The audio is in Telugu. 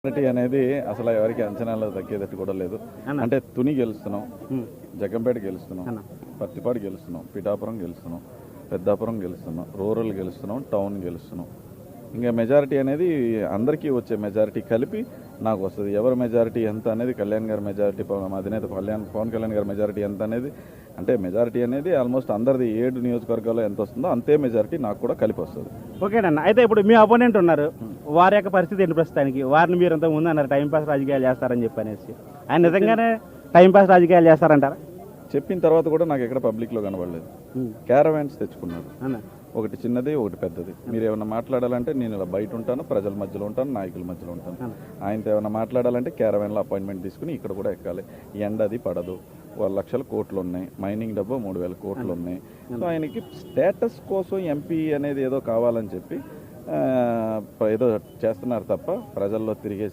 మెజారిటీ అనేది అసలు ఎవరికి అంచనాలు తగ్గేటట్టు కూడా లేదు. అంటే తుని గెలుస్తున్నాం, జగ్గంపేట గెలుస్తున్నాం, పత్తిపాడు గెలుస్తున్నాం, పిఠాపురం గెలుస్తున్నాం, పెద్దాపురం గెలుస్తున్నాం, రూరల్ గెలుస్తున్నాం, టౌన్ గెలుస్తున్నాం. ఇంకా మెజారిటీ అనేది అందరికీ వచ్చే మెజారిటీ కలిపి నాకు వస్తుంది. ఎవరి మెజారిటీ ఎంత అనేది కళ్యాణ్ గారి మెజారిటీ, అధినేత పవన్ కళ్యాణ్ గారి మెజారిటీ ఎంత అనేది, అంటే మెజారిటీ అనేది ఆల్మోస్ట్ అందరిది 7 నియోజకవర్గాల్లో ఎంత వస్తుందో అంతే మెజారిటీ నాకు కూడా కలిపి వస్తుంది. ఓకేనన్న, అయితే ఇప్పుడు మీ అపోనెంట్ ఉన్నారు, వారి యొక్క పరిస్థితి ఏంటి ప్రస్తుతానికి? వారిని మీరు ఇంతకు ముందు అన్నారు టైంపాస్ రాజకీయాలు చేస్తారని చెప్పనేసి, ఆయన నిజంగానే టైంపాస్ రాజకీయాలు చేస్తారంటారా? చెప్పిన తర్వాత కూడా నాకు ఎక్కడ పబ్లిక్లో కనబడలేదు. క్యారవాన్స్ తెచ్చుకున్నారు, ఒకటి చిన్నది ఒకటి పెద్దది. మీరు ఏమైనా మాట్లాడాలంటే నేను ఇలా బయట ఉంటాను, ప్రజల మధ్యలో ఉంటాను, నాయకుల మధ్యలో ఉంటాను. ఆయనతో ఏమైనా మాట్లాడాలంటే క్యారవాన్లో అపాయింట్మెంట్ తీసుకుని ఇక్కడ కూడా ఎక్కాలి. ఎండ అది పడదు, 1 లక్షల కోట్లు ఉన్నాయి, మైనింగ్ డబ్బు 3,000 కోట్లు ఉన్నాయి. సో ఆయనకి స్టేటస్ కోసం ఎంపీ అనేది ఏదో కావాలని చెప్పి ఏదో చేస్తున్నారు తప్ప ప్రజల్లో తిరిగే